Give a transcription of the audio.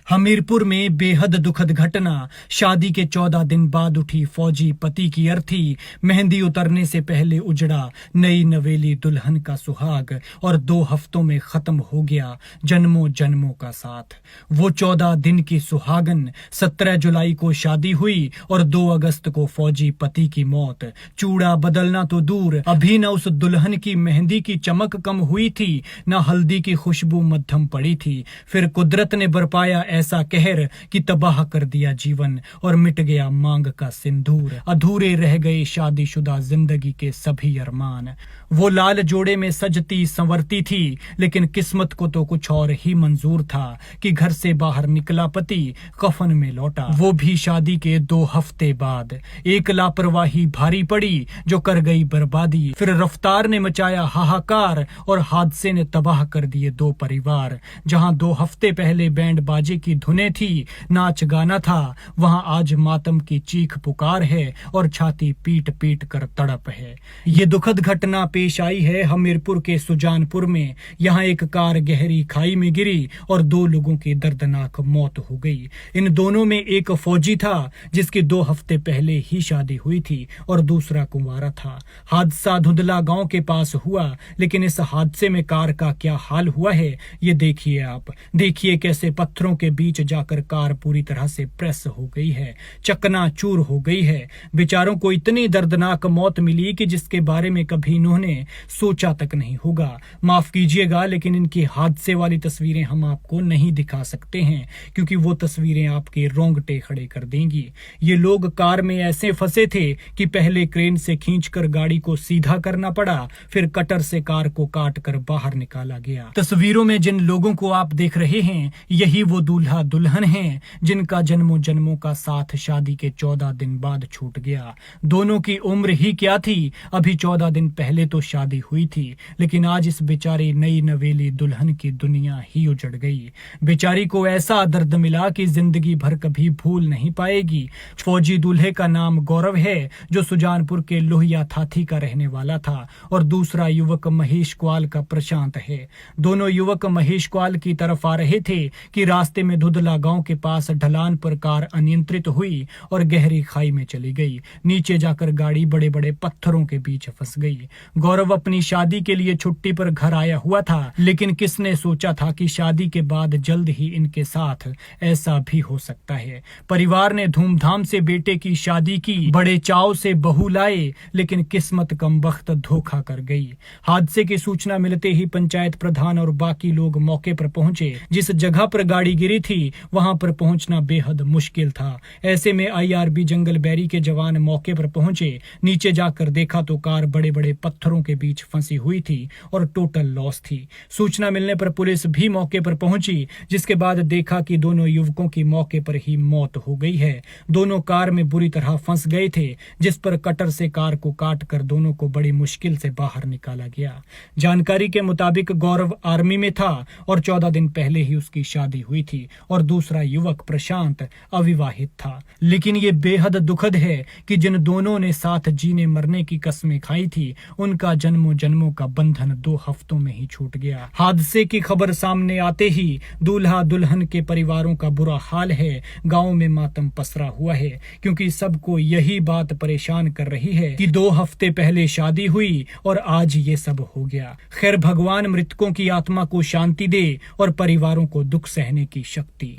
हमीरपुर में बेहद दुखद घटना। शादी के 14 दिन बाद उठी फौजी पति की अर्थी। मेहंदी उतरने से पहले उजड़ा नई नवेली दुल्हन का सुहाग और 2 हफ्तों में खत्म हो गया जन्मों जन्मों का साथ। वो 14 दिन की सुहागन 17 जुलाई को शादी हुई और 2 अगस्त को फौजी पति की मौत। चूड़ा बदलना तो दूर, अभी न उस दुल्हन की मेहंदी की चमक कम हुई थी, न हल्दी की खुशबू मध्यम पड़ी थी। फिर कुदरत ने बरपाया ऐसा कहर कि तबाह कर दिया जीवन और मिट गया मांग का सिंदूर। अधूरे रह गए शादीशुदा जिंदगी के सभी अरमान। वो लाल जोड़े में सजती संवरती थी, लेकिन किस्मत को तो कुछ और ही मंजूर था कि घर से बाहर निकला पति कफन में लौटा, वो भी शादी के 2 हफ्ते बाद। एक लापरवाही भारी पड़ी जो कर गई बर्बादी। फिर रफ्तार ने मचाया हाहाकार और हादसे ने तबाह कर दिए 2 परिवार। जहां 2 हफ्ते पहले बैंड बाजे की धुनें थी, नाच गाना था, वहां आज मातम की चीख पुकार है और छाती पीट पीट कर तड़प है। ये दुखद घटना पेश आई है हमीरपुर के सुजानपुर में। यहाँ एक कार गहरी खाई में गिरी और 2 लोगों की दर्दनाक मौत हो गई। इन दोनों में एक फौजी था जिसकी 2 हफ्ते पहले ही शादी हुई थी और दूसरा कुंवारा था। हादसा धुंधला गांव के पास हुआ, लेकिन इस हादसे में कार का क्या हाल हुआ है ये देखिए आप। देखिए कैसे पत्थरों के बीच जाकर कार पूरी तरह से प्रेस हो गई है, चकनाचूर हो गई है। बेचारों को इतनी दर्दनाक मौत मिली कि जिसके बारे में कभी इन्होंने सोचा तक नहीं होगा। माफ कीजिएगा, लेकिन इनकी हादसे वाली तस्वीरें हम आपको नहीं दिखा सकते हैं, क्योंकि वो तस्वीरें आपके रोंगटे खड़े कर देंगी। ये लोग कार में ऐसे फंसे थे कि पहले क्रेन से खींचकर गाड़ी को सीधा करना पड़ा, फिर कटर से कार को काट कर बाहर निकाला गया। तस्वीरों में जिन लोगों को आप देख रहे हैं, यही वो दूल्हा दुल्हन हैं जिनका जन्मों जन्मों का साथ शादी के 14 दिन बाद छूट गया। दोनों की उम्र ही क्या थी, अभी 14 दिन पहले तो शादी हुई थी, लेकिन आज इस बेचारी नई नवेली दुल्हन की दुनिया ही उजड़ गई। बेचारी को ऐसा दर्द मिला कि जिंदगी भर कभी भूल नहीं पाएगी। फौजी दूल्हे का नाम गौरव है, जो सुजानपुर के लोहिया थाथी का रहने वाला था, और दूसरा युवक महेश क्वाल का प्रशांत है। दोनों युवक महेश क्वाल की तरफ आ रहे थे कि रास्ते में धुधला गांव के पास ढलान पर कार अनियंत्रित हुई और गहरी खाई में चली गई। नीचे जाकर गाड़ी बड़े बड़े पत्थरों के बीच फंस गई। गौरव अपनी शादी के लिए छुट्टी पर घर आया हुआ था, लेकिन किसने सोचा था कि शादी के बाद जल्द ही इनके साथ ऐसा भी हो सकता है। परिवार ने धूमधाम से बेटे की शादी की, बड़े चाव से बहू लाए, लेकिन किस्मत कमबख्त धोखा कर गई। हादसे की सूचना मिलते ही पंचायत प्रधान और बाकी लोग मौके पर पहुंचे। जिस जगह पर गाड़ी गिरी थी वहां पर पहुंचना बेहद मुश्किल था। ऐसे में IRB जंगल बैरी के जवान मौके पर पहुंचे। नीचे जाकर देखा तो कार बड़े बड़े पत्थरों के बीच फंसी हुई थी और टोटल लॉस थी। सूचना मिलने पर पुलिस भी मौके पर पहुंची, जिसके बाद देखा कि दोनों युवकों की मौके पर ही मौत हो गई है। दोनों कार में बुरी तरह फंस गए थे, जिस पर कटर से कार को काट कर दोनों को बड़ी मुश्किल से बाहर निकाला गया। जानकारी के मुताबिक गौरव आर्मी में था और 14 दिन पहले ही उसकी शादी हुई थी, और दूसरा युवक प्रशांत अविवाहित था। लेकिन ये बेहद दुखद है कि जिन दोनों ने साथ जीने मरने की कस्में खाई थी, उनका जन्मों जन्मों का बंधन 2 हफ्तों में ही छूट गया। हादसे की खबर सामने आते ही दूल्हा दुल्हन के परिवारों का बुरा हाल है। गांव में मातम पसरा हुआ है, क्योंकि सबको यही बात परेशान कर रही है कि 2 हफ्ते पहले शादी हुई और आज ये सब हो गया। खैर, भगवान मृतकों की आत्मा को शांति दे और परिवारों को दुख सहने की शक्ति।